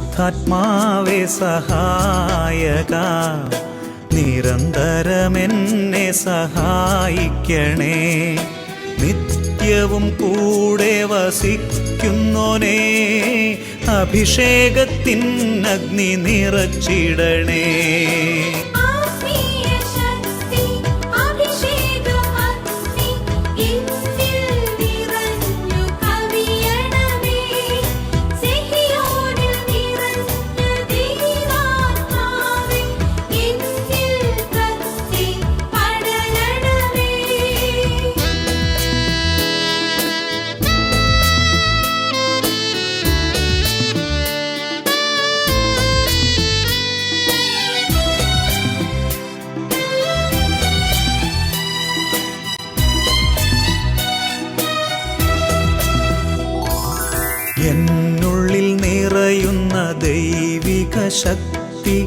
പരിശുദ്ധാത്മാവേ സഹായക, നിരന്തരമെന്നെ സഹായിക്കണേ. നിത്യവും കൂടെ വസിക്കുന്നോനേ, അഭിഷേകത്തിൻ അഗ്നി നിറച്ചിടണേ. എന്നുള്ളിൽ നിറയുന്ന ദൈവിക ശക്തി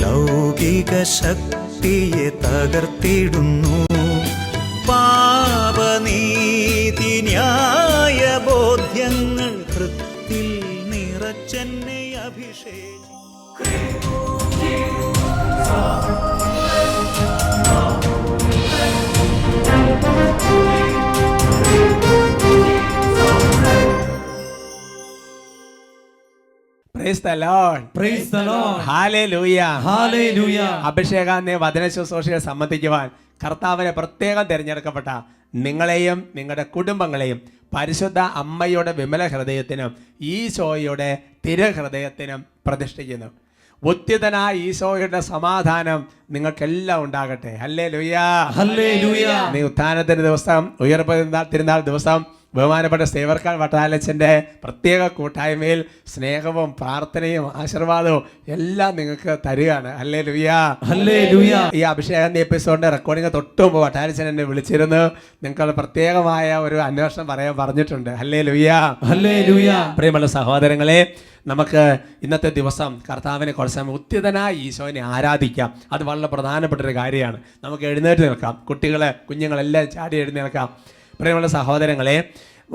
ലൗകിക ശക്തിയെ തകർത്തിടുന്നു. പാപനീതി ന്യായ ബോധ്യങ്ങൾ ഹൃത്തിൽ നിറച്ചെന്നെ അഭിഷേകം. അഭിഷേകാന്യ വചന ശുശ്രൂഷയെ സംബന്ധിക്കുവാൻ കർത്താവിനെ പ്രത്യേകം തിരഞ്ഞെടുക്കപ്പെട്ട നിങ്ങളെയും നിങ്ങളുടെ കുടുംബങ്ങളെയും പരിശുദ്ധ അമ്മയുടെ വിമല ഹൃദയത്തിനും ഈശോയുടെ തിരുഹൃദയത്തിനും പ്രതിഷ്ഠിക്കുന്നു. ഉത്തിതനായ ഈശോയുടെ സമാധാനം നിങ്ങൾക്കെല്ലാം ഉണ്ടാകട്ടെ. ഹല്ലേലൂയാ, ഹല്ലേലൂയാ. നീ ഉത്ഥാനത്തിന്റെ ദിവസം, ഉയർപ്പ് തിരുനാൾ ദിവസം ബഹുമാനപ്പെട്ട സേവർക്കാൻ വട്ടാലച്ചൻ്റെ പ്രത്യേക കൂട്ടായ്മയിൽ സ്നേഹവും പ്രാർത്ഥനയും ആശീർവാദവും എല്ലാം നിങ്ങൾക്ക് തരികയാണ്. ഹല്ലേലൂയാ, ഹല്ലേലൂയാ. ഈ അഭിഷേകം എപ്പിസോഡിന്റെ റെക്കോർഡിംഗ് തൊട്ട് മുമ്പ് വട്ടാലച്ചൻ എന്നെ വിളിച്ചിരുന്നു. നിങ്ങൾക്ക് പ്രത്യേകമായ ഒരു അന്വേഷണം പറഞ്ഞിട്ടുണ്ട്. ഹല്ലേലൂയാ, ഹല്ലേലൂയാ. പ്രിയമുള്ള സഹോദരങ്ങളെ, നമുക്ക് ഇന്നത്തെ ദിവസം കർത്താവിനെ കുറച്ച് സമയം ഉത്തിതനായ ഈശോനെ ആരാധിക്കാം. അത് വളരെ പ്രധാനപ്പെട്ടൊരു കാര്യമാണ്. നമുക്ക് എഴുന്നേറ്റ് നിൽക്കാം. കുഞ്ഞുങ്ങളെല്ലാം ചാടി എഴുന്നേൽക്കാം. പ്രിയമുള്ള സഹോദരങ്ങളെ,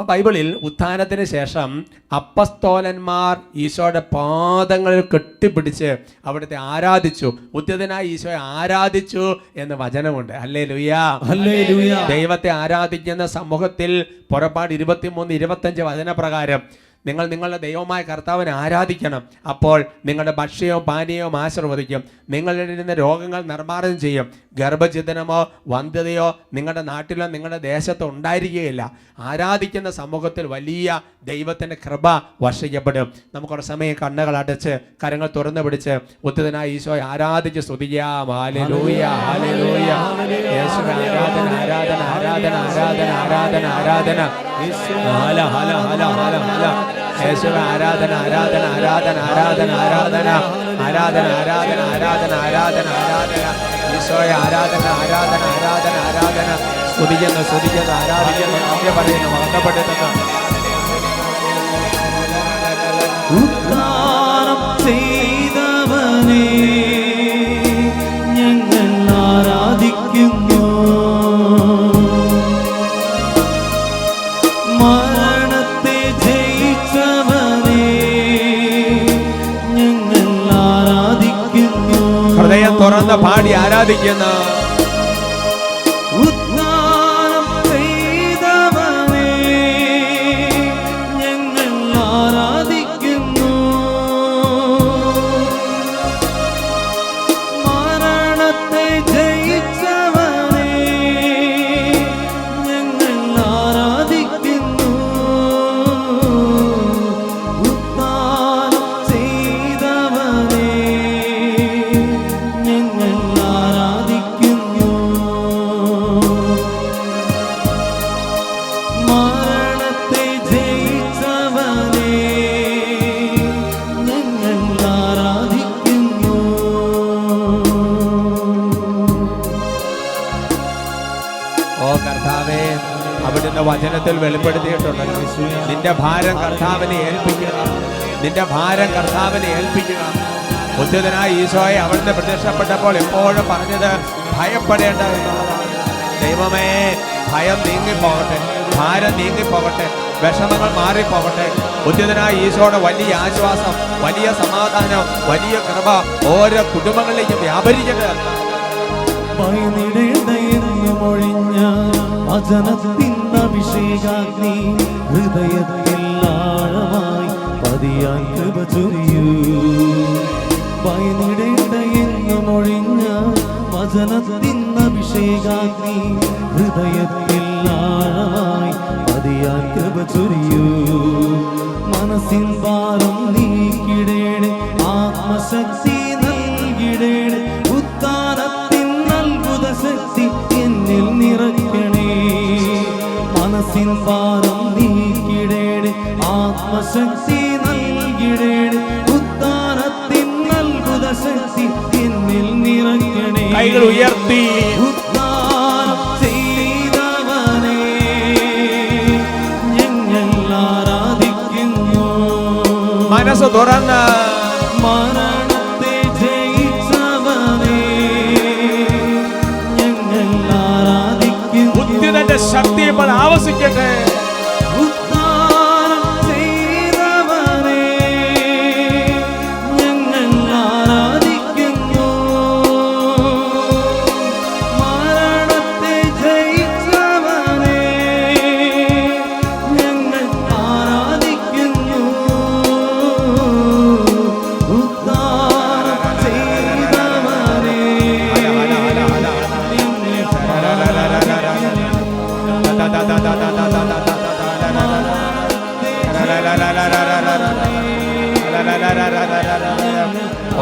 ബൈബിളിൽ ഉത്ഥാനത്തിന് ശേഷം അപ്പസ്തോലന്മാർ ഈശോയുടെ പാദങ്ങളിൽ കെട്ടിപ്പിടിച്ച് അവിടുത്തെ ആരാധിച്ചു. ഉത്തിതനായ ഈശോയെ ആരാധിച്ചു എന്ന് വചനമുണ്ട്. ഹല്ലേലൂയാ, ഹല്ലേലൂയാ. ദൈവത്തെ ആരാധിക്കുന്ന സമൂഹത്തിൽ പുറപ്പാട് 23-25 വചനപ്രകാരം നിങ്ങൾ നിങ്ങളുടെ ദൈവമായ കർത്താവിനെ ആരാധിക്കണം. അപ്പോൾ നിങ്ങളുടെ ഭക്ഷ്യവും പാനീയവും ആശീർവദിക്കും. നിങ്ങളിൽ നിന്ന് രോഗങ്ങൾ നിർമ്മാർജ്ജനം ചെയ്യും. ഗർഭഛിദ്രമോ വന്ധ്യതയോ നിങ്ങളുടെ നാട്ടിലോ നിങ്ങളുടെ ദേശത്തോ ഉണ്ടായിരിക്കുകയില്ല. ആരാധിക്കുന്ന സമൂഹത്തിൽ വലിയ ദൈവത്തിൻ്റെ കൃപ വർഷിക്കപ്പെടും. നമുക്കൊരു സമയം കണ്ണുകൾ അടച്ച് കരങ്ങൾ തുറന്നു പിടിച്ച് ഉത്തിതനായ ഈശോയെ ആരാധിച്ച് സ്തുതിക്കാം. Hallelujah, hallelujah. യേശുവേ ആരാധന, ആരാധന, ആരാധന, ആരാധന, ആരാധന, ആരാധന. ഹല ഹല ഹല ഹല ഹല. യേശുവേ ആരാധന, ആരാധന, ആരാധന, ആരാധന, ആരാധന, ആരാധന, ആരാധന, ആരാധന, ആരാധന, ആരാധന. ഈശോയെ ആരാധന, ആരാധന, ആരാധന, ആരാധന. സ്തുതിക്കുന്നു, സ്തുതിക്കുന്നു, ആരാധിക്കുന്നു, നന്ദി പറയുന്നു, മഹത്വപ്പെടുത്തുന്നു. ഉദ്ധാനം ചെയ്തവനേ, ഞങ്ങൾ ആരാധിക്കുന്നു. മരണത്തെ ജയിച്ചവനേ, ഞങ്ങൾ ആരാധിക്കുന്നു. ഹൃദയം തുറന്ന് പാടി ആരാധിക്കുന്നു. അവിടുന്ന് വചനത്തിൽ വെളിപ്പെടുത്തിയിട്ടുണ്ടല്ലോ, നിന്റെ ഭാരം കർത്താവിനെ ഏൽപ്പിക്കുക, നിന്റെ ഭാരം കർത്താവിനെ ഏൽപ്പിക്കുക. ഉദ്ധിതനായ ഈശോയെ അവിടുന്ന് പ്രത്യക്ഷപ്പെട്ടപ്പോൾ എപ്പോഴും പറഞ്ഞത് ഭയപ്പെടേണ്ട എന്നുള്ളതാണ്. ദൈവമേ, ഭയം നീങ്ങിപ്പോകട്ടെ, ഭാരം നീങ്ങിപ്പോകട്ടെ, വിഷമങ്ങൾ മാറിപ്പോകട്ടെ. ഉദ്യതനായ ഈശോയുടെ വലിയ ആശ്വാസം, വലിയ സമാധാനം, വലിയ കൃപ ഓരോ കുടുംബങ്ങളിലേക്കും വ്യാപരിക്കട്ടെ. മൊഴിഞ്ഞ വചനത്തിൻ അഭിഷേകാഗ്നി ഹൃദയത്തിൽ ആഴമായി പതിയാൻ കൃപ ചൊരിയൂ. മൊഴിഞ്ഞ വചനത്തിൻ അഭിഷേകാഗ്നി ഹൃദയത്തിൽ ആഴമായി പതിയാൻ കൃപ ചൊരിയൂ. മനസ്സിൻ ഭാരം നീക്കിടേണേ, ആത്മശക്തി നൽകിടേണേ, ഉത്താനത്തിൻ അത്ഭുത ശക്തി എന്നിൽ നിറയ്ക്കണേ. മനസ്സിൻ ഭാരം നീക്കിടേണേ, ആത്മശക്തി നൽകിടേണേ, ഉത്താനത്തിൻ അത്ഭുത ശക്തി എന്നിൽ നിറയ്ക്കണേ. കൈകൾ ഉയർത്തി ഉദ്ധാനം ചെയ്തവനെ ഞങ്ങൾ ആരാധിക്കുന്നു. മനസ്സ് തുറന്ന് മരണത്തെ ജയിച്ചവനെ ഞങ്ങൾ ആരാധിക്കുന്നു. ഉദ്യതന്റെ ശക്തി ഇപ്പോൾ ആവസിക്കട്ടെ. ഉദ്ധാനം ചെയ്തവനെ ഞങ്ങൾ ആരാധിക്കുന്നു. മരണത്തെ ജയിച്ചവനെ ഞങ്ങൾ ആരാധിക്കുന്നു. ഉദ്ധാനം ചെയ്തവനെ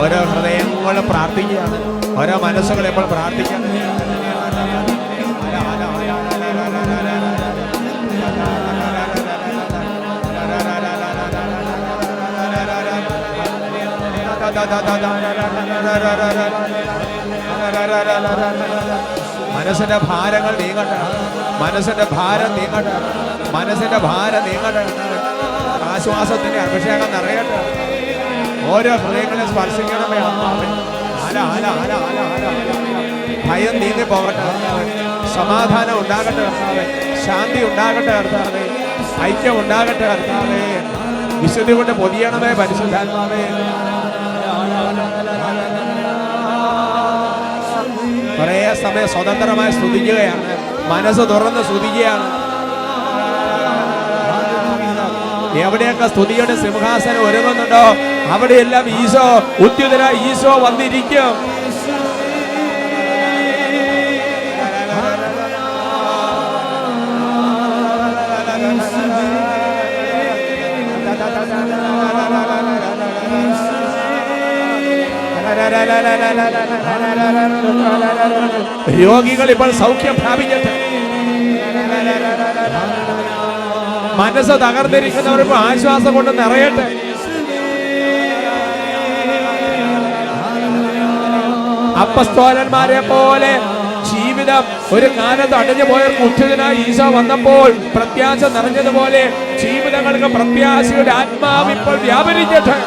ഓരോ ഹൃദയങ്ങളും പ്രാർത്ഥിക്കുകയാണ്, ഓരോ മനസ്സുകൾ ഇപ്പോൾ പ്രാർത്ഥിക്കുകയാണ്. മനസ്സിന്റെ ഭാരങ്ങൾ നീങ്ങട്ടെ, മനസ്സിന്റെ ഭാരം നീങ്ങട്ടെ, മനസ്സിന്റെ ഭാരം നീങ്ങട്ടെ. ആശ്വാസത്തിന്റെ അഭിഷേകം നിറയട്ടെ. ഓരോ ഹൃദയങ്ങളെ സ്പർശിക്കണമേ അമ്മാവേ. ഭയം നീങ്ങി പോകട്ടെ കർത്താവേ. സമാധാനം ഉണ്ടാകട്ടെ കർത്താവേ. ശാന്തി ഉണ്ടാകട്ടെ കർത്താവേ. ഐക്യം ഉണ്ടാകട്ടെ കർത്താവേ. വിശുദ്ധി കൊണ്ട് പൊതിയണമേ പരിശുദ്ധാത്മാവേ. കുറേ സമയം സ്വതന്ത്രമായി സ്തുതിക്കുകയാണ്, മനസ്സ് തുറന്ന് സ്തുതിക്കുകയാണ്. എവിടെയൊക്കെ സ്തുതിയുടെ സിംഹാസനം ഒരുങ്ങുന്നുണ്ടോ അവിടെയെല്ലാം ഈശോ, ഉദ്യുതനായ ഈശോ വന്നിരിക്കും. രോഗികൾ ഇപ്പോൾ സൗഖ്യം പ്രാപിക്കട്ടെ. മനസ്സ് തകർന്നിരിക്കുന്നവർക്ക് ആശ്വാസം കൊണ്ട് നിറയട്ടെ. അപ്പസ്തോലന്മാരെ പോലെ ജീവിതം ഒരു കാലത്ത് അടഞ്ഞു പോയവർക്ക് ഉദ്ധിതനായി ഈശോ വന്നപ്പോൾ പ്രത്യാശ നിറഞ്ഞതുപോലെ ജീവിതങ്ങൾക്ക് പ്രത്യാശയുടെ ആത്മാവ് ഇപ്പോൾ വ്യാപരിക്കട്ടെ.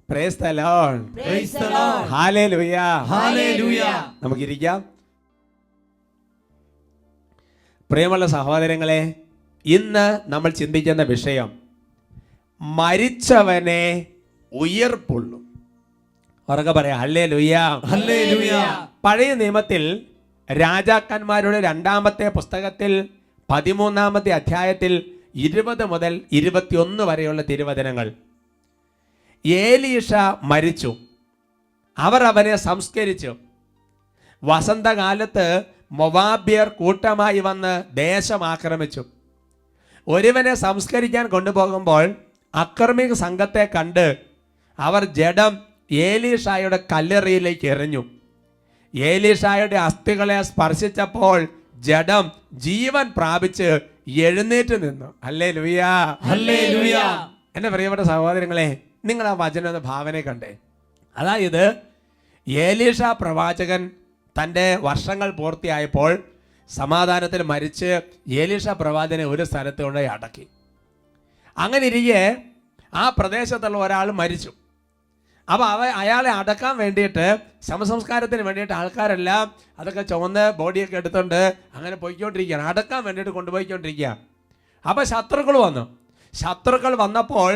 Praise the Lord. Praise the Lord. Hallelujah. Hallelujah. നമുക്കിരിക്കാം. പ്രിയമുള്ള സഹോദരങ്ങളെ, ഇന്ന് നമ്മൾ ചിന്തിക്കുന്ന വിഷയം മരിച്ചവനെ ഉയർപ്പുള്ളൂ. ഉറക്കെ പറയാം ഹല്ലേലൂയ. ഹല്ലേലൂയ. പഴയ നിയമത്തിൽ രാജാക്കന്മാരുടെ 2-ാമത്തെ പുസ്തകത്തിൽ 13-ാമത്തെ അധ്യായത്തിൽ 20 മുതൽ 21 വരെയുള്ള തിരുവചനങ്ങൾ. ഏലീഷ മരിച്ചു, അവർ അവനെ സംസ്കരിച്ചു. വസന്തകാലത്ത് മൊവാബ്യർ കൂട്ടമായി വന്ന് ദേശം ആക്രമിച്ചു. ഒരുവനെ സംസ്കരിക്കാൻ കൊണ്ടുപോകുമ്പോൾ അക്രമിക സംഘത്തെ കണ്ട് അവർ ജഡം ഏലീഷായുടെ കല്ലറയിലേക്ക് എറിഞ്ഞു. ഏലീഷായുടെ അസ്ഥികളെ സ്പർശിച്ചപ്പോൾ ജഡം ജീവൻ പ്രാപിച്ച് എഴുന്നേറ്റ് നിന്നു. Hallelujah, hallelujah. എൻ്റെ പ്രിയപ്പെട്ട സഹോദരങ്ങളെ, നിങ്ങൾ ആ വചനം എന്ന ഭാവന കണ്ടേ? അതായത് ഏലീഷ പ്രവാചകൻ തൻ്റെ വർഷങ്ങൾ പൂർത്തിയായപ്പോൾ സമാധാനത്തിൽ മരിച്ച് ഏലീഷ പ്രവാചകനെ ഒരു സ്ഥലത്ത് കൊണ്ടുപോയി അടക്കി. അങ്ങനെ ഇരിക്കെ ആ പ്രദേശത്തുള്ള ഒരാൾ മരിച്ചു. അപ്പോൾ അയാളെ അടക്കാൻ വേണ്ടിയിട്ട് ശവസംസ്കാരത്തിന് വേണ്ടിയിട്ട് ആൾക്കാരെല്ലാം അതൊക്കെ ചുവന്ന് ബോഡിയൊക്കെ എടുത്തുകൊണ്ട് അങ്ങനെ പോയിക്കൊണ്ടിരിക്കുകയാണ്, അടക്കാൻ വേണ്ടിയിട്ട് കൊണ്ടുപോയിക്കൊണ്ടിരിക്കുക. അപ്പോൾ ശത്രുക്കൾ വന്നപ്പോൾ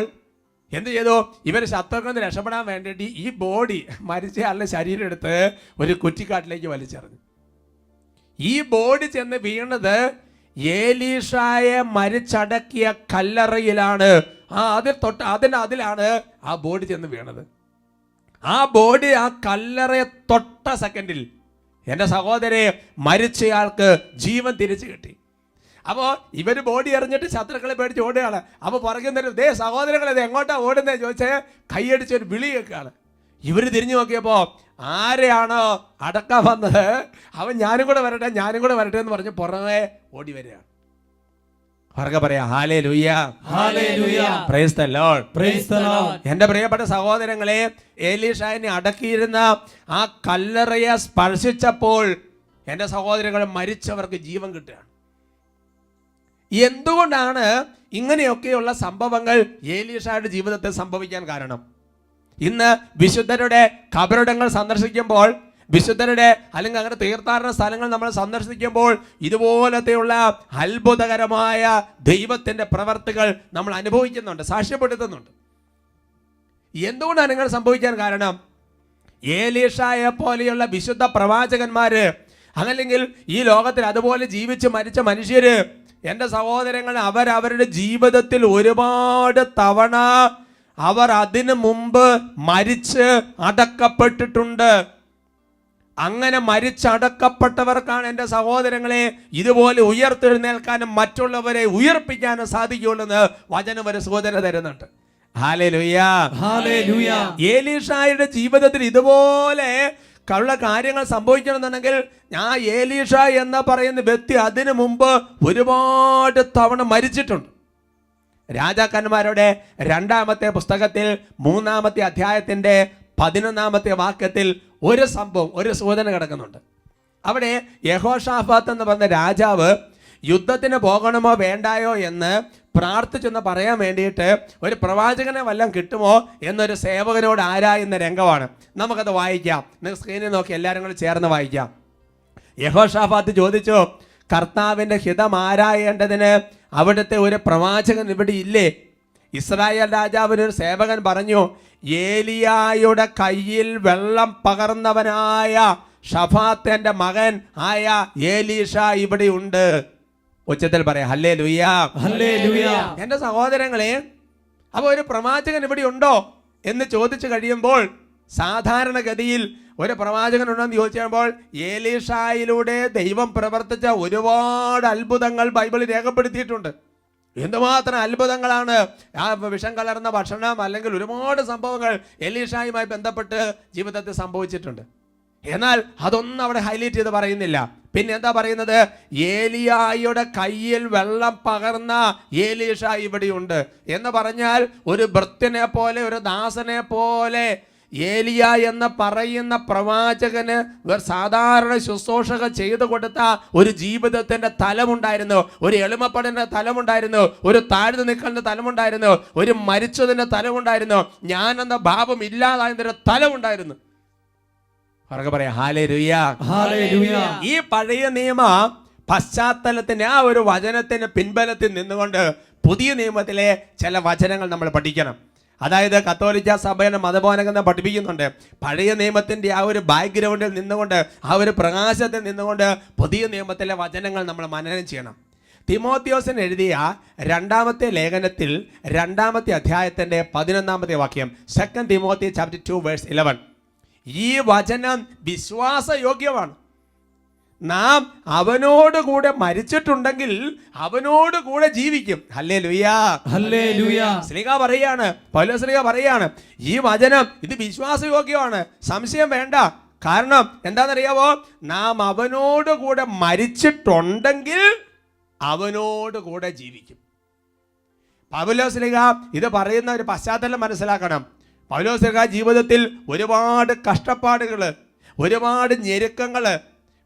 എന്ത് ചെയ്തു? ഇവർ ശത്രുക്കളിൽ നിന്ന് രക്ഷപ്പെടാൻ വേണ്ടിയിട്ട് ഈ ബോഡി മരിച്ചയാളുടെ ശരീരം എടുത്ത് ഒരു കുറ്റിക്കാട്ടിലേക്ക് വലിച്ചെറിഞ്ഞു. ഈ ബോഡി ചെന്ന് വീണത് ഏലീഷായെ മരിച്ചടക്കിയ കല്ലറയിലാണ്. അതിലാണ് ആ ബോഡി ചെന്ന് വീണത്. ആ ബോഡി ആ കല്ലറയെ തൊട്ട സെക്കൻഡിൽ എൻ്റെ സഹോദരെ മരിച്ചയാൾക്ക് ജീവൻ തിരിച്ചു കിട്ടി. അപ്പോൾ ഇവർ ബോഡി എറിഞ്ഞിട്ട് ശത്രുക്കളെ പേടിച്ച് ഓടുകയാണ്. അപ്പോൾ പറയുന്നൊരു ദേ സഹോദരങ്ങളെ ഇത് എങ്ങോട്ടാ ഓടുന്നേ ചോദിച്ചേ കൈയടിച്ചൊരു വിളി കേൾക്കുകയാണ്. ഇവർ തിരിഞ്ഞു നോക്കിയപ്പോൾ ആരെയാണോ അടക്കാൻ വന്നത് അവൻ ഞാനും കൂടെ വരട്ടെ എന്ന് പറഞ്ഞ് പുറമെ ഓടി വരികയാണ്. അവർക്ക് പറയാം hallelujah, hallelujah, praise the Lord, praise the Lord. എൻ്റെ പ്രിയപ്പെട്ട സഹോദരങ്ങളെ, ഏലീഷായെ അടക്കിയിരുന്ന ആ കല്ലറയെ സ്പർശിച്ചപ്പോൾ എൻ്റെ സഹോദരങ്ങൾ മരിച്ചവർക്ക് ജീവൻ കിട്ടുകയാണ്. എന്തുകൊണ്ടാണ് ഇങ്ങനെയൊക്കെയുള്ള സംഭവങ്ങൾ ഏലീഷായുടെ ജീവിതത്തിൽ സംഭവിക്കാൻ കാരണം? ഇന്ന് വിശുദ്ധരുടെ ഖബറിടങ്ങൾ സന്ദർശിക്കുമ്പോൾ, വിശുദ്ധരുടെ അല്ലെങ്കിൽ അങ്ങനെ തീർത്ഥാടന സ്ഥലങ്ങൾ നമ്മൾ സന്ദർശിക്കുമ്പോൾ ഇതുപോലത്തെയുള്ള അത്ഭുതകരമായ ദൈവത്തിൻ്റെ പ്രവർത്തികൾ നമ്മൾ അനുഭവിക്കുന്നുണ്ട്, സാക്ഷ്യപ്പെടുത്തുന്നുണ്ട്. എന്തുകൊണ്ടാണ് ഇങ്ങനെ സംഭവിക്കാൻ കാരണം? ഏലീഷായെ പോലെയുള്ള വിശുദ്ധ പ്രവാചകന്മാര് അതല്ലെങ്കിൽ ഈ ലോകത്തിൽ അതുപോലെ ജീവിച്ച് മരിച്ച മനുഷ്യര്, എൻ്റെ സഹോദരങ്ങൾ, അവരവരുടെ ജീവിതത്തിൽ ഒരുപാട് തവണ അവർ അതിനു മുമ്പ് മരിച്ച് അടക്കപ്പെട്ടിട്ടുണ്ട്. അങ്ങനെ മരിച്ചടക്കപ്പെട്ടവർക്കാണ് എൻ്റെ സഹോദരങ്ങളെ ഇതുപോലെ ഉയർത്തെഴുന്നേൽക്കാനും മറ്റുള്ളവരെ ഉയർപ്പിക്കാനും സാധിക്കുള്ളൂ വചനം ഒരു സൂചന തരുന്നുണ്ട്. Hallelujah, hallelujah. ഏലീഷായുടെ ജീവിതത്തിൽ ഇതുപോലെ ഉള്ള കാര്യങ്ങൾ സംഭവിക്കണമെന്നുണ്ടെങ്കിൽ ഞാൻ ഏലീഷ എന്ന് പറയുന്ന വ്യക്തി അതിനു മുമ്പ് ഒരുപാട് തവണ മരിച്ചിട്ടുണ്ട്. രാജാക്കന്മാരുടെ 2-ാമത്തെ പുസ്തകത്തിൽ 3-ാമത്തെ അധ്യായത്തിൻ്റെ 11-ാമത്തെ വാക്യത്തിൽ ഒരു സംഭവം, ഒരു സൂചന കിടക്കുന്നുണ്ട്. അവിടെ യഹോഷാഫാത്ത് എന്ന് പറഞ്ഞ രാജാവ് യുദ്ധത്തിന് പോകണമോ വേണ്ടായോ എന്ന് പ്രാർത്ഥിച്ചെന്ന് പറയാൻ വേണ്ടിയിട്ട് ഒരു പ്രവാചകനെ വല്ലതും കിട്ടുമോ എന്നൊരു സേവകനോട് ആരായുന്ന രംഗമാണ്. നമുക്കത് വായിക്കാം. നിങ്ങൾ സ്ക്രീനിൽ നോക്കി എല്ലാവരും കൂടി ചേർന്ന് വായിക്കാം. യഹോഷാഫാത്ത് ചോദിച്ചു, കർത്താവിൻ്റെ ഹിതം ആരായേണ്ടതിന് അവിടുത്തെ ഒരു പ്രവാചകൻ ഇവിടെ ഇല്ലേ? ഇസ്രായേൽ രാജാവിനൊരു സേവകൻ പറഞ്ഞു, ഏലിയായുടെ കയ്യിൽ വെള്ളം പകർന്നവനായ ഷഫാത്തിന്റെ മകൻ ആയ ഏലീഷ ഇവിടെ ഉണ്ട്. ഉച്ചത്തിൽ പറയാം ഹല്ലേലൂയ, ഹല്ലേലൂയ. എൻ്റെ സഹോദരങ്ങളെ, അപ്പോൾ ഒരു പ്രവാചകൻ ഇവിടെ ഉണ്ടോ എന്ന് ചോദിച്ചു കഴിയുമ്പോൾ സാധാരണഗതിയിൽ ഒരു പ്രവാചകൻ ഉണ്ടോയെന്ന് ചോദിച്ചപ്പോൾ ഏലീഷായിലൂടെ ദൈവം പ്രവർത്തിച്ച ഒരുപാട് അത്ഭുതങ്ങൾ ബൈബിളിൽ രേഖപ്പെടുത്തിയിട്ടുണ്ട്. എന്തുമാത്രം അത്ഭുതങ്ങളാണ്! ആ വിഷം കലർന്ന ഭക്ഷണം അല്ലെങ്കിൽ ഒരുപാട് സംഭവങ്ങൾ എലീഷായുമായി ബന്ധപ്പെട്ട് ജീവിതത്തിൽ സംഭവിച്ചിട്ടുണ്ട്. എന്നാൽ അതൊന്നും അവിടെ ഹൈലൈറ്റ് ചെയ്ത് പറയുന്നില്ല. പിന്നെ എന്താ പറയുന്നത്? ഏലിയായുടെ കയ്യിൽ വെള്ളം പകർന്ന ഏലീഷ ഇവിടെയുണ്ട് എന്ന് പറഞ്ഞാൽ ഒരു ഭൃത്യനെ പോലെ, ഒരു ദാസനെ പോലെ ഏലിയ എന്ന് പറയുന്ന പ്രവാചകന് സാധാരണ ശുശ്രൂഷക ചെയ്തു കൊടുത്ത ഒരു ജീവിതത്തിന്റെ തലമുണ്ടായിരുന്നു, ഒരു എളിമപ്പെടേണ്ട തലമുണ്ടായിരുന്നു, ഒരു താഴ്ന്നു നിൽക്കേണ്ട തലമുണ്ടായിരുന്നു, ഒരു മരിച്ചതിന്റെ തലമുണ്ടായിരുന്നു, ഞാനെന്ന ഭാവം ഇല്ലാതായതിന്റെ തലമുണ്ടായിരുന്നു. അവർക്ക് പറയാം ഹല്ലേലൂയ, ഹല്ലേലൂയ. ഈ പഴയ നിയമ പശ്ചാത്തലത്തിന്റെ ആ ഒരു വചനത്തിന് പിൻബലത്തിൽ നിന്നുകൊണ്ട് പുതിയ നിയമത്തിലെ ചില വചനങ്ങൾ നമ്മൾ പഠിക്കണം. അതായത് കത്തോലിക്ക സഭയുടെ മതബോധനം പഠിപ്പിക്കുന്നുണ്ട്. പഴയ നിയമത്തിൻ്റെ ആ ഒരു ബാക്ക്ഗ്രൗണ്ടിൽ നിന്നുകൊണ്ട്, ആ ഒരു പ്രകാശത്തിൽ നിന്നുകൊണ്ട് പുതിയ നിയമത്തിലെ വചനങ്ങൾ നമ്മൾ മനനം ചെയ്യണം. തിമോത്തിയോസിന് എഴുതിയ 2-ാമത്തെ ലേഖനത്തിൽ 2-ാമത്തെ അധ്യായത്തിൻ്റെ 11-ാമത്തെ വാക്യം, 2 തിമോത്തി ചാപ്റ്റർ 2 വേഴ്സ് 11. ഈ വചനം വിശ്വാസയോഗ്യമാണ്. നാം അവനോട് കൂടെ മരിച്ചിട്ടുണ്ടെങ്കിൽ അവനോട് കൂടെ ജീവിക്കും. ഹല്ലേലൂയാ, ഹല്ലേലൂയ. ശ്ലീഹ പറയാണ്, പൗലോസ് ശ്ലീഹ പറയാണ്, ഈ വചനം ഇത് വിശ്വാസയോഗ്യമാണ്, സംശയം വേണ്ട. കാരണം എന്താണെന്നറിയാവോ? നാം അവനോട് കൂടെ മരിച്ചിട്ടുണ്ടെങ്കിൽ അവനോട് കൂടെ ജീവിക്കും. പൗലോസ് ശ്ലീഹ ഇത് പറയുന്ന ഒരു പശ്ചാത്തലം മനസ്സിലാക്കണം. പൗലോസ് ശ്ലീഹ ജീവിതത്തിൽ ഒരുപാട് കഷ്ടപ്പാടുകൾ, ഒരുപാട് ഞെരുക്കങ്ങൾ,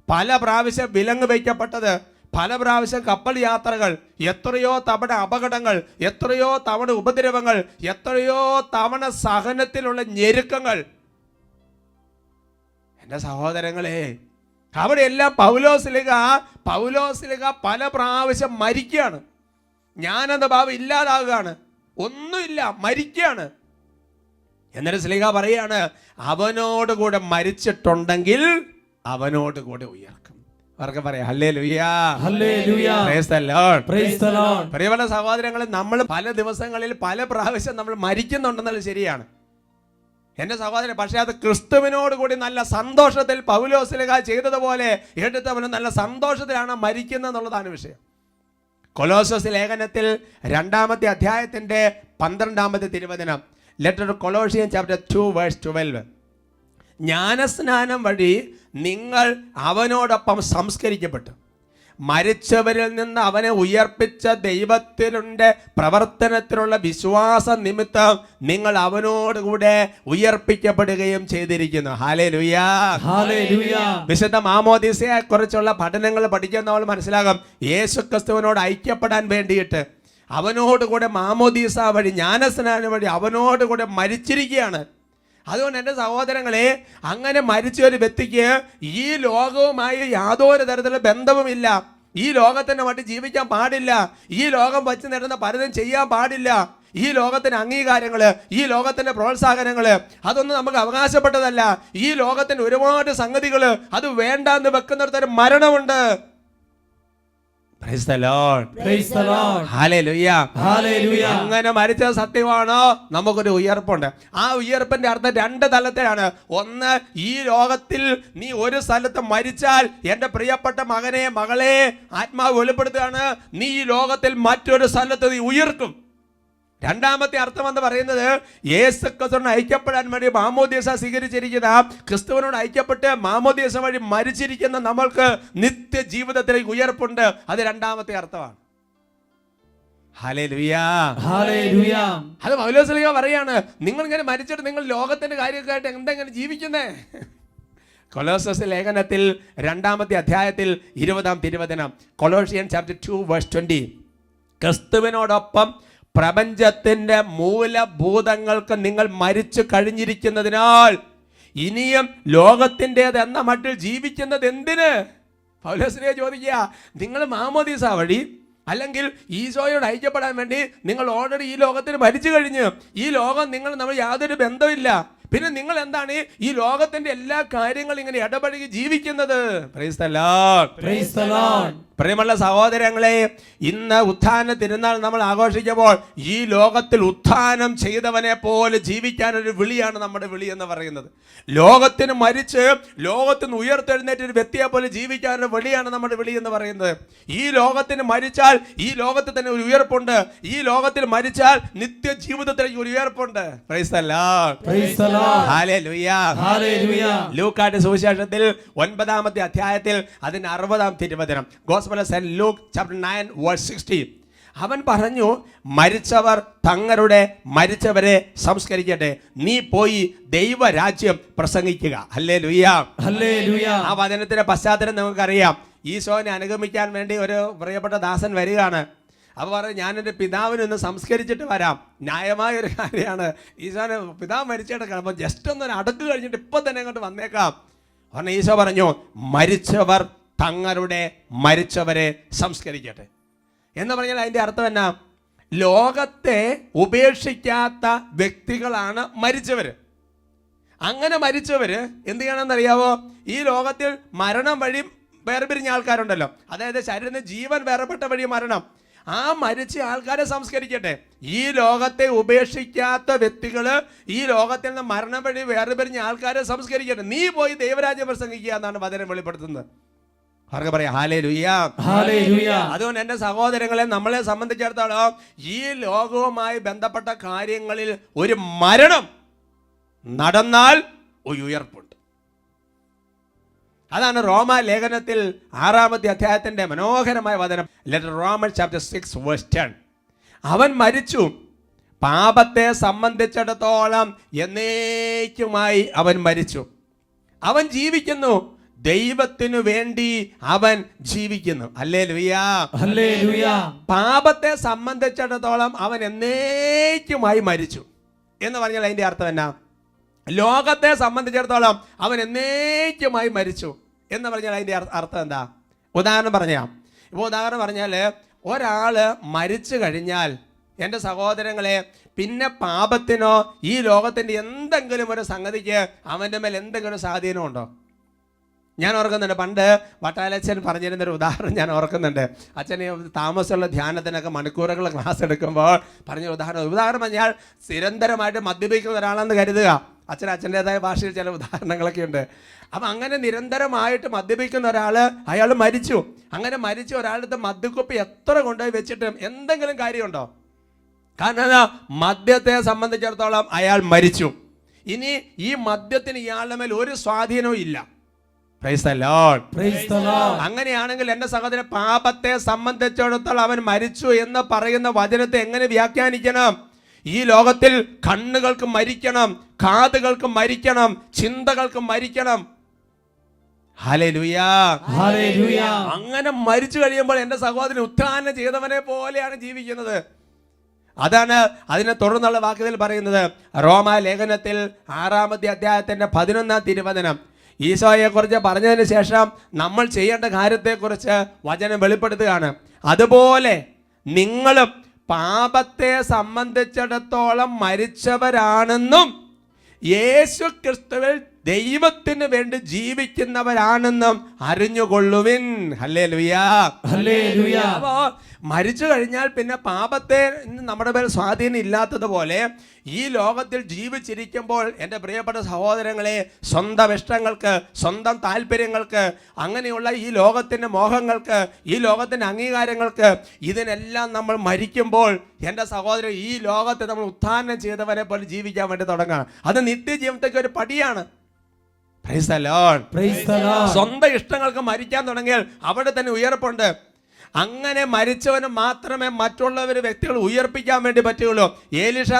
പല പ്രാവശ്യം വിലങ്ങ് വയ്ക്കപ്പെട്ടത്, പല പ്രാവശ്യം കപ്പൽ യാത്രകൾ, എത്രയോ തവണ അപകടങ്ങൾ, എത്രയോ തവണ ഉപദ്രവങ്ങൾ, എത്രയോ തവണ സഹനത്തിലുള്ള ഞെരുക്കങ്ങൾ. എൻ്റെ സഹോദരങ്ങളെ, അവിടെയെല്ലാം പൗലോസ് ശ്ലീഹ പല പ്രാവശ്യം മരിക്കുകയാണ്. ഞാനെന്ന ഭാവം ഇല്ലാതാകുകയാണ്, ഒന്നുമില്ല, മരിക്കുകയാണ്. എന്നിട്ട് ശ്ലീഹ പറയാണ്, അവനോട് കൂടെ മരിച്ചിട്ടുണ്ടെങ്കിൽ അവനോട് കൂടെ ഉയർക്കും. അവർക്ക് പറയാം hallelujah, hallelujah. Praise the Lord, praise the Lord. പ്രിയപ്പെട്ട സഹോദരങ്ങളെ, നമ്മൾ പല ദിവസങ്ങളിൽ പല പ്രാവശ്യം നമ്മൾ മരിക്കുന്നുണ്ടെന്നുള്ളത് ശരിയാണ് എൻ്റെ സഹോദരൻ. പക്ഷേ അത് ക്രിസ്തുവിനോട് കൂടി നല്ല സന്തോഷത്തിൽ പൗലോസ് ശ്ലീഹ ചെയ്തതുപോലെ എടുത്തവന് നല്ല സന്തോഷത്തിലാണ് മരിക്കുന്നത് എന്നുള്ളതാണ് വിഷയം. കൊലോസ്യോസ് ലേഖനത്തിൽ 2-ാമത്തെ അധ്യായത്തിന്റെ 12-ാമത്തെ തിരുവചനം, ലെറ്റർ ടു കൊളോസിയൻസ് ചാപ്റ്റർ 2 വേഴ്സ് 12, ജ്ഞാനസ്നാനം വഴി നിങ്ങൾ അവനോടൊപ്പം സംസ്കരിക്കപ്പെട്ടു, മരിച്ചവരിൽ നിന്ന് അവനെ ഉയർപ്പിച്ച ദൈവത്തിൻ്റെ പ്രവർത്തനത്തിലുള്ള വിശ്വാസ നിമിത്തം നിങ്ങൾ അവനോടുകൂടെ ഉയർപ്പിക്കപ്പെടുകയും ചെയ്തിരിക്കുന്നു. ഹല്ലേലൂയാ, ഹല്ലേലൂയ. വിശുദ്ധ മാമോദീസയെ കുറിച്ചുള്ള പഠനങ്ങൾ പഠിക്കുന്ന നമ്മൾ മനസ്സിലാകും, യേശുക്രിസ്തുവിനോട് ഐക്യപ്പെടാൻ വേണ്ടിയിട്ട് അവനോടുകൂടെ മാമോദീസ വഴി, ജ്ഞാനസ്നാനം വഴി അവനോടുകൂടെ മരിച്ചിരിക്കുകയാണ്. അതുകൊണ്ട് എൻ്റെ സഹോദരങ്ങളെ, അങ്ങനെ മരിച്ച ഒരു വ്യക്തിക്ക് ഈ ലോകവുമായി യാതൊരു തരത്തിലുള്ള ബന്ധവുമില്ല. ഈ ലോകത്തിൻ്റെ മറ്റ് ജീവിക്കാൻ പാടില്ല. ഈ ലോകം വച്ച് നേടുന്ന പലതും ചെയ്യാൻ പാടില്ല. ഈ ലോകത്തിന് അംഗീകാരങ്ങൾ, ഈ ലോകത്തിൻ്റെ പ്രോത്സാഹനങ്ങൾ, അതൊന്നും നമുക്ക് അവകാശപ്പെട്ടതല്ല. ഈ ലോകത്തിന് ഒരുപാട് സംഗതികൾ അത് വേണ്ടാന്ന് വെക്കുന്നിടത്തൊരു മരണമുണ്ട്. Praise the Lord. Praise the Lord. Hallelujah. Hallelujah. അങ്ങനെ മരിച്ച സത്യമാണോ? നമുക്കൊരു ഉയർപ്പുണ്ട്. ആ ഉയർപ്പിന്റെ അർത്ഥം 2 തലത്തിലാണ്. ഒന്ന്, ഈ ലോകത്തിൽ നീ ഒരു സ്ഥലത്ത് മരിച്ചാൽ, എൻ്റെ പ്രിയപ്പെട്ട മകനെ മകളെ ആത്മാവ് വെളിപ്പെടുത്തുകയാണ്, നീ ഈ ലോകത്തിൽ മറ്റൊരു സ്ഥലത്ത് നീ ഉയർക്കും. രണ്ടാമത്തെ അർത്ഥം എന്ന് പറയുന്നത്, യേശുക്രിസ്തുവിനോട് ഐക്യപ്പെടാൻ വേണ്ടി മാമോദീസ സ്വീകരിച്ചിരിക്കുന്ന, ക്രിസ്തുവിനോട് ഐക്യപ്പെട്ട് മാമോദീസ വഴി മരിച്ചിരിക്കുന്ന നമ്മൾക്ക് നിത്യ ജീവിതത്തിലേക്ക് ഉയർപ്പുണ്ട്. അത് രണ്ടാമത്തെ അർത്ഥമാണ്. ഹല്ലേലൂയാ, ഹല്ലേലൂയ. അത് പൗലോസ് ശ്ലീഹ പറയാണ്, നിങ്ങൾ ഇങ്ങനെ മരിച്ചിട്ട് നിങ്ങൾ ലോകത്തിന്റെ കാര്യമൊക്കെ ആയിട്ട് എന്തെങ്ങനെ ജീവിക്കുന്നേ? കൊലോസ്യോസ് ലേഖനത്തിൽ 2-ാമത്തെ അധ്യായത്തിൽ 20-ാം തിരുവചനം, കൊളോസിയൻ ചാപ്റ്റർ 2 വേഴ്സ് 20, ക്രിസ്തുവിനോടൊപ്പം പ്രപഞ്ചത്തിന്റെ മൂലഭൂതങ്ങൾക്ക് നിങ്ങൾ മരിച്ചു കഴിഞ്ഞിരിക്കുന്നതിനാൽ ഇനിയും ലോകത്തിൻ്റെത് എന്ന മട്ടിൽ ജീവിക്കുന്നത് എന്തിന്? പൗലോസ് ശ്ലീഹ ചോദിക്കുക, നിങ്ങൾ മാമോദീസ വഴി അല്ലെങ്കിൽ ഈശോയോട് ഐക്യപ്പെടാൻ വേണ്ടി നിങ്ങൾ ഓൾറെഡി ഈ ലോകത്തിന് മരിച്ചു കഴിഞ്ഞു. ഈ ലോകം നിങ്ങൾ നമ്മൾ യാതൊരു ബന്ധമില്ല. പിന്നെ നിങ്ങൾ എന്താണ് ഈ ലോകത്തിന്റെ എല്ലാ കാര്യങ്ങളും ഇങ്ങനെ ഇടപഴകി ജീവിക്കുന്നത്? Price the Lord, praise the Lord. പ്രിയമുള്ള സഹോദരങ്ങളെ, ഇന്ന് ഉത്ഥാന തിരുനാൾ നമ്മൾ ആഘോഷിക്കുമ്പോൾ ഈ ലോകത്തിൽ ഉത്ഥാനം ചെയ്തവനെ പോലെ ജീവിക്കാൻ ഒരു വിളിയാണ് നമ്മുടെ വിളി എന്ന് പറയുന്നത്. ലോകത്തിന് മരിച്ച് ലോകത്തിന് ഉയർത്തെഴുന്നേറ്റ് ഒരു വ്യക്തിയെ പോലെ ജീവിക്കാൻ ഒരു വിളിയാണ് നമ്മുടെ വിളി എന്ന് പറയുന്നത്. ഈ ലോകത്തിന് മരിച്ചാൽ ഈ ലോകത്തിൽ തന്നെ ഒരു ഉയർപ്പുണ്ട്. ഈ ലോകത്തിൽ മരിച്ചാൽ നിത്യ ജീവിതത്തിലേക്ക് ഒരു ഉയർപ്പുണ്ട്. Praise the Lord, praise the Lord. Hallelujah, hallelujah. ലൂക്കായുടെ സുവിശേഷത്തിൽ 9-ാമത്തെ അധ്യായത്തിൽ അതിന് 60-ാം തിരുവചനം, Gospel of St. Luke chapter 9 verse 60, അവൻ പറഞ്ഞു, മരിച്ചവർ തങ്ങളുടെ മരിച്ചവരെ സംസ്കരിക്കട്ടെ, നീ പോയി ദൈവരാജ്യം പ്രസംഗിക്കുക. Hallelujah, hallelujah. ആ വചനത്തിന്റെ പശ്ചാത്തലം നമുക്കറിയാം. ഈശോനെ അനുഗമിക്കാൻ വേണ്ടി ഒരു പ്രിയപ്പെട്ട ദാസൻ വരികയാണ്. അപ്പോൾ പറഞ്ഞു, ഞാനെൻ്റെ പിതാവിനൊന്ന് സംസ്കരിച്ചിട്ട് വരാം. ന്യായമായ ഒരു കാര്യമാണ്. ഈശോനെ പിതാവ് മരിച്ചിട്ട് അപ്പോൾ ജസ്റ്റ് ഒന്നൊരു അടക്ക് കഴിഞ്ഞിട്ട് ഇപ്പം തന്നെ അങ്ങോട്ട് വന്നേക്കാം. പറഞ്ഞ ഈശോ പറഞ്ഞു, മരിച്ചവർ തങ്ങളുടെ മരിച്ചവരെ സംസ്കരിക്കട്ടെ എന്ന് പറഞ്ഞാൽ അതിൻ്റെ അർത്ഥം എന്നാ? ലോകത്തെ ഉപേക്ഷിക്കാത്ത വ്യക്തികളാണ് മരിച്ചവർ. അങ്ങനെ മരിച്ചവർ എന്ത് ചെയ്യണമെന്നറിയാവോ? ഈ ലോകത്തിൽ മരണം വഴി വേർപിരിഞ്ഞ ആൾക്കാരുണ്ടല്ലോ, അതായത് ശരീരത്തിന് ജീവൻ വേർപെട്ട വഴി മരണം. ആ മരിച്ച ആൾക്കാരെ സംസ്കരിക്കട്ടെ. ഈ ലോകത്തെ ഉപേക്ഷിക്കാത്ത വ്യക്തികൾ ഈ ലോകത്തിൽ നിന്ന് മരണം വഴി വേർപിരിഞ്ഞ ആൾക്കാരെ സംസ്കരിക്കട്ടെ. നീ പോയി ദൈവരാജ്യം പ്രസംഗിക്കുക എന്നാണ് വചനം വെളിപ്പെടുത്തുന്നത്. അവർക്ക് പറയാം ഹല്ലേലൂയ. ഹല്ലേലൂയ. അതുകൊണ്ട് എൻ്റെ സഹോദരങ്ങളെ, നമ്മളെ സംബന്ധിച്ചിടത്തോളം ഈ ലോകവുമായി ബന്ധപ്പെട്ട കാര്യങ്ങളിൽ ഒരു മരണം നടന്നാൽ ഒരു ഉയർപ്പുണ്ട്. അതാണ് റോമ ലേഖനത്തിൽ 6-ാമത്തെ അധ്യായത്തിന്റെ മനോഹരമായ വചനം. Romans chapter 6 verse 10. അവൻ മരിച്ചു, പാപത്തെ സംബന്ധിച്ചിടത്തോളം എന്നേക്കുമായി അവൻ മരിച്ചു. അവൻ ജീവിക്കുന്നു, ദൈവത്തിനു വേണ്ടി അവൻ ജീവിക്കുന്നു. ഹല്ലേലൂയ. ഹല്ലേലൂയ. പാപത്തെ സംബന്ധിച്ചിടത്തോളം അവൻ എന്നേക്കുമായി മരിച്ചു എന്ന് പറഞ്ഞാൽ അതിന്റെ അർത്ഥം എന്നാ? ലോകത്തെ സംബന്ധിച്ചിടത്തോളം അവൻ എന്നേക്കുമായി മരിച്ചു എന്ന് പറഞ്ഞാൽ അതിന്റെ അർത്ഥം എന്താ? ഉദാഹരണം പറഞ്ഞാൽ ഒരാള് മരിച്ചു കഴിഞ്ഞാൽ എൻ്റെ സഹോദരങ്ങളെ, പിന്നെ പാപത്തിനോ ഈ ലോകത്തിൻ്റെ എന്തെങ്കിലും ഒരു സംഗതിക്ക് അവൻ്റെ മേൽ എന്തെങ്കിലും സ്വാധീനമുണ്ടോ? ഞാൻ ഓർക്കുന്നുണ്ട്, പണ്ട് വട്ടാലച്ഛൻ പറഞ്ഞിരുന്നൊരു ഉദാഹരണം ഞാൻ ഓർക്കുന്നുണ്ട്. അച്ഛന് താമസമുള്ള ധ്യാനത്തിനൊക്കെ മണിക്കൂറുകൾ ക്ലാസ് എടുക്കുമ്പോൾ പറഞ്ഞ ഉദാഹരണം പറഞ്ഞാൽ നിരന്തരമായിട്ട് മദ്യപിക്കുന്ന ഒരാളെന്ന് കരുതുക. അച്ഛൻ്റെതായ ഭാഷയിൽ ചില ഉദാഹരണങ്ങളൊക്കെ ഉണ്ട്. അപ്പം അങ്ങനെ നിരന്തരമായിട്ട് മദ്യപിക്കുന്ന ഒരാൾ, അയാൾ മരിച്ചു. അങ്ങനെ മരിച്ച ഒരാളുടെ മദ്യക്കുപ്പി എത്ര കൊണ്ടുപോയി വെച്ചിട്ടും എന്തെങ്കിലും കാര്യമുണ്ടോ? കാരണം മദ്യത്തെ സംബന്ധിച്ചിടത്തോളം അയാൾ മരിച്ചു. ഇനി ഈ മദ്യത്തിന് ഇയാളുടെ മേൽ ഒരു സ്വാധീനവും ഇല്ല. Price the Lord. Praise the Lord. അങ്ങനെയാണെങ്കിൽ എൻ്റെ സഹോദരൻ, പാപത്തെ സംബന്ധിച്ചിടത്തോളം അവൻ മരിച്ചു എന്ന് പറയുന്ന വചനത്തെ എങ്ങനെ വ്യാഖ്യാനിക്കണം? ഈ ലോകത്തിൽ കണ്ണുകൾക്ക് മരിക്കണം, കാതുകൾക്ക് മരിക്കണം, ചിന്തകൾക്ക് മരിക്കണം. ഹല്ലേലൂയ. ഹല്ലേലൂയ. അങ്ങനെ മരിച്ചു കഴിയുമ്പോൾ എൻ്റെ സഹോദരൻ ഉത്ഥാനം ചെയ്തവനെ പോലെയാണ് ജീവിക്കുന്നത്. അതാണ് അതിനെ തുടർന്നുള്ള വാക്കുകൾ പറയുന്നത്. റോമ ലേഖനത്തിൽ 6-ാമത്തെ അധ്യായത്തിന്റെ 11-ാം തിരുവചനം ഈശോയെക്കുറിച്ച് പറഞ്ഞതിന് ശേഷം നമ്മൾ ചെയ്യേണ്ട കാര്യത്തെക്കുറിച്ച് വചനം വെളിപ്പെടുത്തുകയാണ്. അതുപോലെ നിങ്ങളും പാപത്തെ സംബന്ധിച്ചിടത്തോളം മരിച്ചവരാണെന്നും യേശു ക്രിസ്തുവിൽ ദൈവത്തിന് വേണ്ടി ജീവിക്കുന്നവരാണെന്നും അറിഞ്ഞുകൊള്ളുവിൻ. ഹല്ലേലൂയ. ഹല്ലേലൂയ. അപ്പോ മരിച്ചു കഴിഞ്ഞാൽ പിന്നെ പാപത്തെ നമ്മുടെ മേൽ സ്വാധീനം ഇല്ലാത്തതുപോലെ ഈ ലോകത്തിൽ ജീവിച്ചിരിക്കുമ്പോൾ എൻ്റെ പ്രിയപ്പെട്ട സഹോദരങ്ങളെ, സ്വന്തം ഇഷ്ടങ്ങൾക്ക്, സ്വന്തം താല്പര്യങ്ങൾക്ക്, അങ്ങനെയുള്ള ഈ ലോകത്തിൻ്റെ മോഹങ്ങൾക്ക്, ഈ ലോകത്തിൻ്റെ അംഗീകാരങ്ങൾക്ക്, ഇതിനെല്ലാം നമ്മൾ മരിക്കുമ്പോൾ എൻ്റെ സഹോദരൻ, ഈ ലോകത്തെ നമ്മൾ ഉത്ഥാനം ചെയ്തവരെ പോലെ ജീവിക്കാൻ വേണ്ടി തുടങ്ങണം. അത് നിത്യജീവിതത്തേക്ക് ഒരു പടിയാണ്. Praise the Lord. Praise the Lord. സ്വന്തം ഇഷ്ടങ്ങൾക്ക് മരിക്കാൻ തുടങ്ങിയാൽ അവിടെ തന്നെ ഉയർപ്പുണ്ട്. അങ്ങനെ മരിച്ചവന് മാത്രമേ മറ്റുള്ളവർ വ്യക്തികൾ ഉയർപ്പിക്കാൻ വേണ്ടി പറ്റുള്ളൂ. ഏലീഷ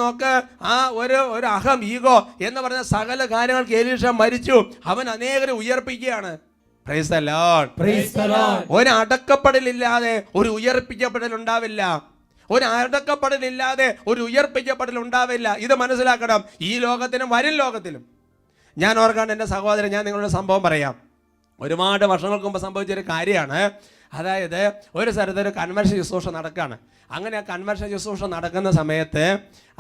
നോക്ക്, ആ ഒരു അഹം, ഈഗോ എന്ന് പറഞ്ഞ സകല കാര്യങ്ങൾക്ക് ഏലീഷ മരിച്ചു. അവൻ അനേകരെ ഉയർപ്പിക്കുകയാണ്. Praise the Lord. Praise the Lord. ഒരു അടക്കപ്പെടലില്ലാതെ ഒരു ഉയർപ്പിക്കപ്പെടൽ ഉണ്ടാവില്ല. ഒരു അടക്കപ്പെടലില്ലാതെ ഒരു ഉയർപ്പിക്കപ്പെടൽ ഉണ്ടാവില്ല. ഇത് മനസ്സിലാക്കണം. ഈ ലോകത്തിലും വരും ലോകത്തിലും. ഞാൻ ഓർക്കാണ്ട് എൻ്റെ സഹോദരൻ, ഞാൻ നിങ്ങളുടെ സംഭവം പറയാം. ഒരുപാട് വർഷങ്ങൾക്ക് മുമ്പ് സംഭവിച്ചൊരു കാര്യമാണ്. അതായത് ഒരു സ്ഥലത്തൊരു കൺവെൻഷൻ ശുശ്രൂഷ നടക്കുകയാണ്. അങ്ങനെ ആ കൺവെൻഷൻ ശുശ്രൂഷ നടക്കുന്ന സമയത്ത്,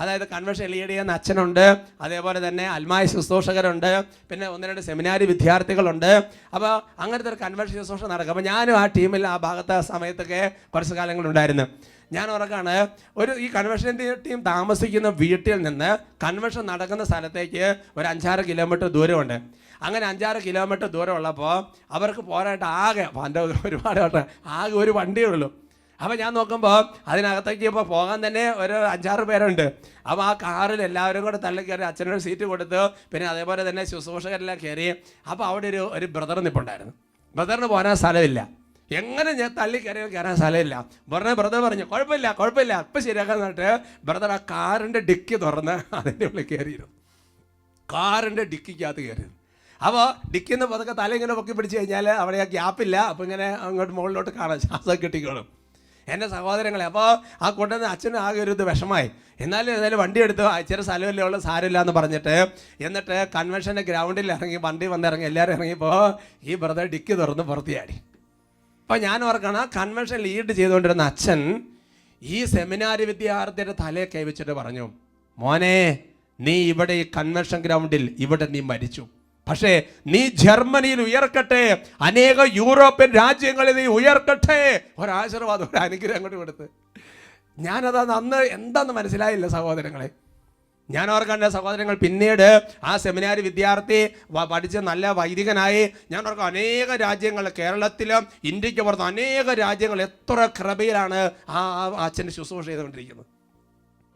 അതായത് കൺവെൻഷൻ ലീഡ് ചെയ്യുന്ന അച്ഛനുണ്ട്, അതേപോലെ തന്നെ അൽമായ ശുശ്രൂഷകരുണ്ട്, പിന്നെ 1-2 സെമിനാരി വിദ്യാർത്ഥികളുണ്ട്. അപ്പോൾ അങ്ങനത്തെ ഒരു കൺവെൻഷൻ ശുശ്രൂഷ നടക്കും. അപ്പോൾ ഞാനും ആ ടീമിൽ ആ ഭാഗത്തെ സമയത്തൊക്കെ കുറച്ച് കാലങ്ങളുണ്ടായിരുന്നു. ഞാൻ ഓർക്കാണ്, ഈ കൺവെൻഷൻ ടീം താമസിക്കുന്ന വീട്ടിൽ നിന്ന് കൺവെൻഷൻ നടക്കുന്ന സ്ഥലത്തേക്ക് ഒരു 5-6 കിലോമീറ്റർ ദൂരമുണ്ട്. അങ്ങനെ 5-6 കിലോമീറ്റർ ദൂരം ഉള്ളപ്പോൾ അവർക്ക് പോരായിട്ട് ഒരുപാട് ആകെ ഒരു വണ്ടിയേ ഉള്ളൂ. അപ്പോൾ ഞാൻ നോക്കുമ്പോൾ അതിനകത്തേക്ക് ഇപ്പോൾ പോകാൻ തന്നെ ഒരു 5-6 പേരുണ്ട്. അപ്പോൾ ആ കാറിൽ എല്ലാവരും കൂടെ തള്ളി കയറി അച്ഛനൊരു സീറ്റ് കൊടുത്തു. പിന്നെ അതേപോലെ തന്നെ ശുശ്രൂഷകരെല്ലാം കയറി. അപ്പോൾ അവിടെ ഒരു ബ്രദർ നിൽപ്പുണ്ടായിരുന്നു. ബ്രദറിന് പോകാൻ സ്ഥലമില്ല. എങ്ങനെ ഞാൻ തള്ളി കയറാൻ സ്ഥലമില്ല. ബ്രദർ പറഞ്ഞു കുഴപ്പമില്ല ഇപ്പം ശരിയാക്കാൻ പറഞ്ഞിട്ട് ബ്രദർ ആ കാറിൻ്റെ ഡിക്കി തുറന്ന് അതിൻ്റെ ഉള്ളിൽ കയറിയിരുന്നു. കാറിൻ്റെ ഡിക്കിക്കകത്ത് കയറിയിരുന്നു. അപ്പോൾ ഡിക്കിന്ന് പതുക്കെ തല ഇങ്ങനെ പൊക്കി പിടിച്ച് കഴിഞ്ഞാൽ അവിടെ ആ ഗ്യാപ്പില്ല. അപ്പോൾ ഇങ്ങനെ അങ്ങോട്ട് മുകളിലോട്ട് കാണാം, ശ്വാസം കിട്ടിക്കോളും. എൻ്റെ സഹോദരങ്ങളെ, അപ്പോൾ ആ കൊണ്ടുവന്ന് അച്ഛനും ആകെ ഒരു ഇത് വിഷമായി. എന്നാലും വണ്ടി എടുത്ത് ഇച്ചിരി സ്ഥലമല്ലേ ഉള്ളൂ, സാരമില്ല എന്ന് പറഞ്ഞിട്ട്, എന്നിട്ട് കൺവെൻഷൻ്റെ ഗ്രൗണ്ടിൽ ഇറങ്ങി, വണ്ടി വന്നിറങ്ങി, എല്ലാവരും ഇറങ്ങിയപ്പോൾ ഈ ബ്രദർ ഡിക്കി തുറന്ന് പുറത്തിയാടി. അപ്പോൾ ഞാൻ ഓർക്കണം, കൺവെൻഷൻ ലീഡ് ചെയ്തുകൊണ്ടിരുന്ന അച്ഛൻ ഈ സെമിനാരി വിദ്യാർത്ഥിയുടെ തലയെ കൈവച്ചിട്ട് പറഞ്ഞു, മോനെ, നീ ഇവിടെ ഈ കൺവെൻഷൻ ഗ്രൗണ്ടിൽ ഇവിടെ നീ മരിച്ചു, പക്ഷേ നീ ജർമ്മനിയിൽ ഉയർക്കട്ടെ, അനേക യൂറോപ്യൻ രാജ്യങ്ങളിൽ നീ ഉയർക്കട്ടെ. ഒരാശീർവാദം, ഒരു അനുഗ്രഹം അങ്ങോട്ട് കൊടുത്ത്. ഞാനത് അന്ന് എന്താന്ന് മനസ്സിലായില്ല സഹോദരങ്ങളെ. ഞാൻ ഓർക്കാൻ സഹോദരങ്ങൾ, പിന്നീട് ആ സെമിനാരി വിദ്യാർത്ഥി പഠിച്ച് നല്ല വൈദികനായി. ഞാൻ ഓർക്കാം അനേക രാജ്യങ്ങൾ, കേരളത്തിലും ഇന്ത്യക്ക് പുറത്ത് അനേക രാജ്യങ്ങൾ എത്ര കൃപയിലാണ് ആ അച്ഛന് ശുശ്രൂഷ ചെയ്തുകൊണ്ടിരിക്കുന്നത്.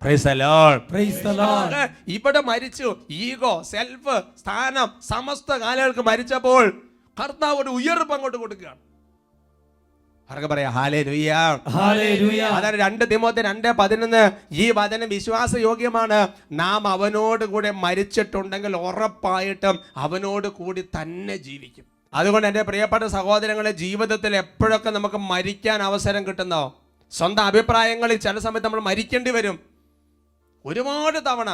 Praise the Lord. Praise the Lord. ഇവിടെ മരിച്ചു. ഈഗോ, സെൽഫ്, സ്ഥാനം, സമസ്ത കാലങ്ങൾക്ക് മരിച്ചപ്പോൾ കർത്താവ് ഒരു ഉയർപ്പ് അങ്ങോട്ട് കൊടുക്കുകയാണ്. അവർക്ക് പറയാം ഹല്ലേലൂയ, ഹല്ലേലൂയ. അതാണ് 2 തിമോത്തി 2:11. ഈ വചനം വിശ്വാസയോഗ്യമാണ്. നാം അവനോട് കൂടെ മരിച്ചിട്ടുണ്ടെങ്കിൽ ഉറപ്പായിട്ടും അവനോട് കൂടി തന്നെ ജീവിക്കും. അതുകൊണ്ട് എൻ്റെ പ്രിയപ്പെട്ട സഹോദരങ്ങളെ, ജീവിതത്തിൽ എപ്പോഴൊക്കെ നമുക്ക് മരിക്കാൻ അവസരം കിട്ടുന്നോ, സ്വന്തം അഭിപ്രായങ്ങളിൽ ചില സമയത്ത് നമ്മൾ മരിക്കേണ്ടി വരും. ഒരുപാട് തവണ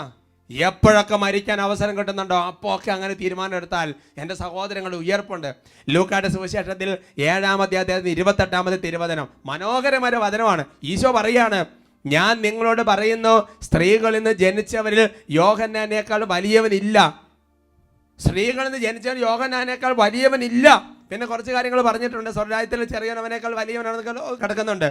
എപ്പോഴൊക്കെ മരിക്കാൻ അവസരം കിട്ടുന്നുണ്ടോ അപ്പോൾ ഒക്കെ അങ്ങനെ തീരുമാനം എടുത്താൽ എൻ്റെ സഹോദരങ്ങൾ ഉയർപ്പുണ്ട്. ലൂക്കായുടെ സുവിശേഷത്തിൽ 7-ാം അധ്യായത്തിൽ 28-ാമത്തെ തിരുവചനം മനോഹരമായ വചനമാണ്. ഈശോ പറയാണ്, ഞാൻ നിങ്ങളോട് പറയുന്നു, സ്ത്രീകളിൽ നിന്ന് ജനിച്ചവരിൽ യോഹന്നാനേക്കാൾ വലിയവനില്ല. സ്ത്രീകളിൽ നിന്ന് ജനിച്ചവർ യോഹന്നാനേക്കാൾ വലിയവനില്ല. പിന്നെ കുറച്ച് കാര്യങ്ങൾ പറഞ്ഞിട്ടുണ്ട്. സ്വർഗ്ഗരാജ്യത്തിൽ ചെറിയവനേക്കാൾ വലിയവനാണെന്ന് കിടക്കുന്നുണ്ട്.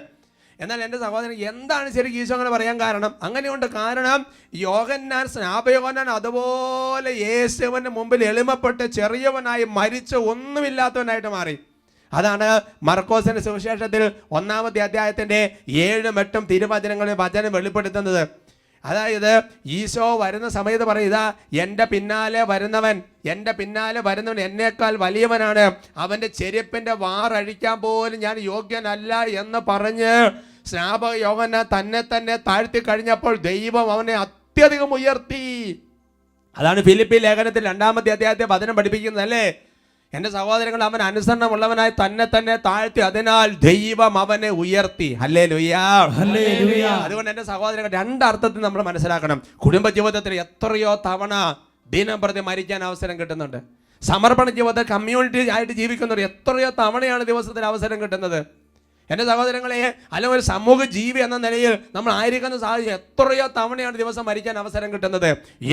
എന്നാൽ എൻ്റെ സഹോദരൻ, എന്താണ് ശരിക്കും ഈശോ അങ്ങനെ പറയാൻ കാരണം? അങ്ങനെയുണ്ട്. കാരണം യോഹന്നാൻ, സ്നാപയോഹന്നാൻ അതുപോലെ യേശുവിൻ്റെ മുമ്പിൽ എളിമപ്പെട്ട് ചെറിയവനായി മരിച്ച് ഒന്നുമില്ലാത്തവനായിട്ട് മാറി. അതാണ് മർക്കോസിന്റെ സുവിശേഷത്തിൽ 1-ാമത്തെ അധ്യായത്തിൻ്റെ 7-ഉം 8-ഉം തിരുവചനങ്ങളിൽ വചനം വെളിപ്പെടുത്തുന്നത്. അതായത് ഈശോ വരുന്ന സമയത്ത് പറയും, ഇതാ എൻ്റെ പിന്നാലെ വരുന്നവൻ എന്നേക്കാൾ വലിയവനാണ്, അവൻ്റെ ചെരുപ്പിൻ്റെ വാറഴിക്കാൻ പോലും ഞാൻ യോഗ്യനല്ല എന്ന് പറഞ്ഞ് സ്നാപക യോഹന്നാൻ തന്നെ താഴ്ത്തി കഴിഞ്ഞപ്പോൾ ദൈവം അവനെ അത്യധികം ഉയർത്തി. അതാണ് ഫിലിപ്പി ലേഖനത്തിൽ 2-ാമത്തെ അധ്യായത്തെ വചനം പഠിപ്പിക്കുന്നത് അല്ലേ? എൻ്റെ സഹോദരങ്ങൾ, അവൻ അനുസരണമുള്ളവനായി തന്നെ താഴ്ത്തി, അതിനാൽ ദൈവം അവനെ ഉയർത്തി. Hallelujah, hallelujah. അതുകൊണ്ട് എൻ്റെ സഹോദരങ്ങൾ, 2 അർത്ഥത്തിൽ നമ്മൾ മനസ്സിലാക്കണം. കുടുംബ ജീവിതത്തിൽ എത്രയോ തവണ ദിനം പ്രതി മരിക്കാൻ അവസരം കിട്ടുന്നുണ്ട്. സമർപ്പണ ജീവിതത്തിൽ കമ്മ്യൂണിറ്റി ആയിട്ട് ജീവിക്കുന്നവർ എത്രയോ തവണയാണ് ദിവസത്തിൽ അവസരം കിട്ടുന്നത്. എൻ്റെ സഹോദരങ്ങളെ, അല്ലെങ്കിൽ ഒരു സമൂഹ ജീവി എന്ന നിലയിൽ നമ്മൾ ആയിരിക്കുന്ന സാഹചര്യം എത്രയോ തവണയാണ് ദിവസം മരിക്കാൻ അവസരം കിട്ടുന്നത്.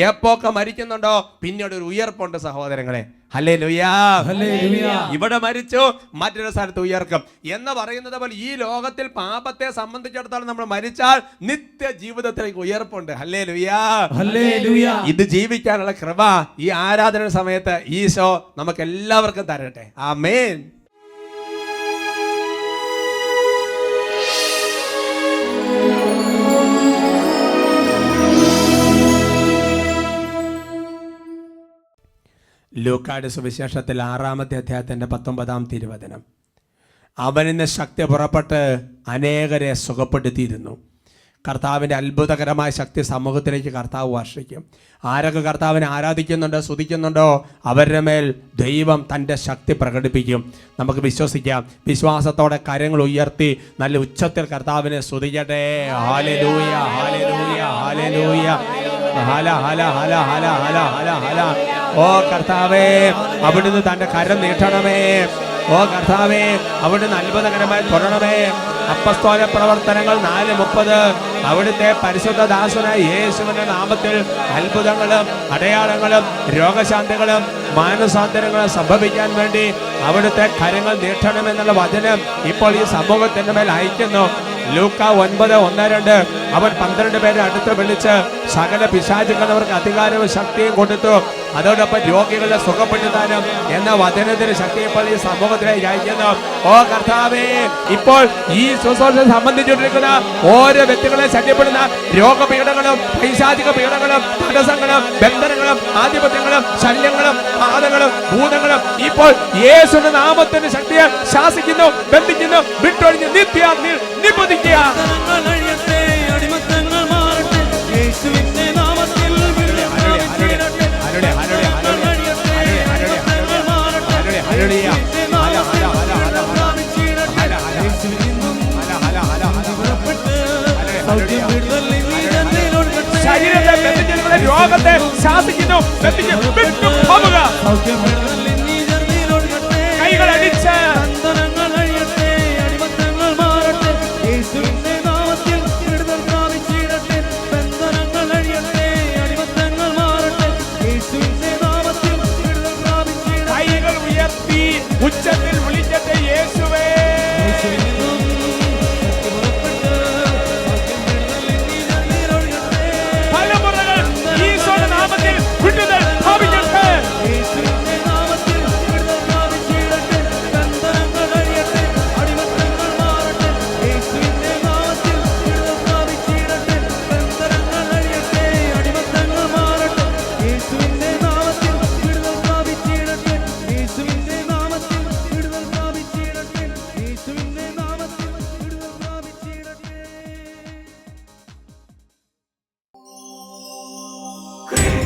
എപ്പോഴൊക്കെ മരിക്കുന്നുണ്ടോ പിന്നീട് ഒരു ഉയർപ്പുണ്ട് സഹോദരങ്ങളെ. Hallelujah, hallelujah. ഇവിടെ മരിച്ചു, മറ്റൊരു സ്ഥലത്ത് ഉയർക്കും എന്ന് പറയുന്നത് പോലെ ഈ ലോകത്തിൽ പാപത്തെ സംബന്ധിച്ചിടത്തോളം നമ്മൾ മരിച്ചാൽ നിത്യ ജീവിതത്തിലേക്ക് ഉയർപ്പുണ്ട്. Hallelujah, hallelujah. ഇത് ജീവിക്കാനുള്ള കൃപ ഈ ആരാധന സമയത്ത് ഈശോ നമുക്ക് എല്ലാവർക്കും തരട്ടെ. ആമേൻ. ലൂക്കായുടെ സുവിശേഷത്തിൽ 6-ാമത്തെ അധ്യായത്തിൻ്റെ 19-ാം തിരുവചനം. അവനിന്ന് ശക്തി പുറപ്പെട്ട് അനേകരെ സുഖപ്പെടുത്തിയിരുന്നു. കർത്താവിൻ്റെ അത്ഭുതകരമായ ശക്തി സമൂഹത്തിലേക്ക് കർത്താവ് വർഷിക്കും. ആരൊക്കെ കർത്താവിനെ ആരാധിക്കുന്നുണ്ടോ, സ്തുതിക്കുന്നുണ്ടോ, അവരുടെ മേൽ ദൈവം തൻ്റെ ശക്തി പ്രകടിപ്പിക്കും. നമുക്ക് വിശ്വസിക്കാം. വിശ്വാസത്തോടെ കരങ്ങൾ ഉയർത്തി നല്ല ഉച്ചത്തിൽ കർത്താവിനെ സ്തുതിക്കട്ടെ. ഹല്ലേലൂയ, ഹല്ലേലൂയ, ഹല്ലേലൂയ, ഹല ഹല ഹല ഹല ഹല ഹല ഹല. ഓ കർത്താവേ, അവിടുന്ന് തൻ്റെ കരം നീട്ടണമേ. ഓ കർത്താവേ, അവിടുന്ന് അത്ഭുതകരമായി തൊടണമേ. അപ്പസ്തോല പ്രവർത്തനങ്ങൾ 4:30. അവിടുത്തെ പരിശുദ്ധ ദാസനായ യേശുവിന്റെ നാമത്തിൽ അത്ഭുതങ്ങളും അടയാളങ്ങളും രോഗശാന്തികളും മാനസാന്തരങ്ങളും സംഭവിക്കാൻ വേണ്ടി അവിടുത്തെ കരങ്ങൾ നീട്ടണമെന്നുള്ള വചനം ഇപ്പോൾ ഈ സമൂഹത്തിന്റെ മേൽ അയക്കുന്നു. ലൂക്ക 9:1-2. അവൻ 12 പേരെ അടുത്ത് വിളിച്ച് സകല പിശാചുക്കളവർക്ക് അധികാരവും ശക്തിയും കൊടുത്തു. അതോടൊപ്പം രോഗികളെ സുഖപ്പെടുത്താനും എന്ന വചനത്തിന് ശക്തി ഇപ്പോൾ ഈ സമൂഹത്തിലേക്ക് അയക്കുന്നു. ഓ കർത്താവേ, ഇപ്പോൾ ഈ ശുശ്രൂഷ സംബന്ധിച്ചുകൊണ്ടിരിക്കുന്ന ഓരോ വ്യക്തികളെ ശല്യപ്പെടുന്ന രോഗപീഠങ്ങളും പൈശാചിക പീഠങ്ങളും തടസ്സങ്ങളും ബന്ധനങ്ങളും ആധിപത്യങ്ങളും ശല്യങ്ങളും ബാധകളും ഭൂതങ്ങളും ഇപ്പോൾ യേശുവിന്റെ നാമത്തിന്റെ ശക്തിയെ ശാസിക്കുന്നു, ബന്ധിക്കുന്നു, വിട്ടൊഴിഞ്ഞ് നിത്യാഗ്നിയിൽ നിബന്ധിക്കുക. ശരീരത്തെ ബന്ധിച്ചിരിക്കുന്ന രോഗത്തെ ശാസിക്കുന്നു, കൈകൾ അടിച്ച് കൈകൾ ഉയർത്തി ഉച്ചത്തിൽ വിളിച്ചിട്ട് യേശുവേ. തലമുറകൾ ഈ Cristo.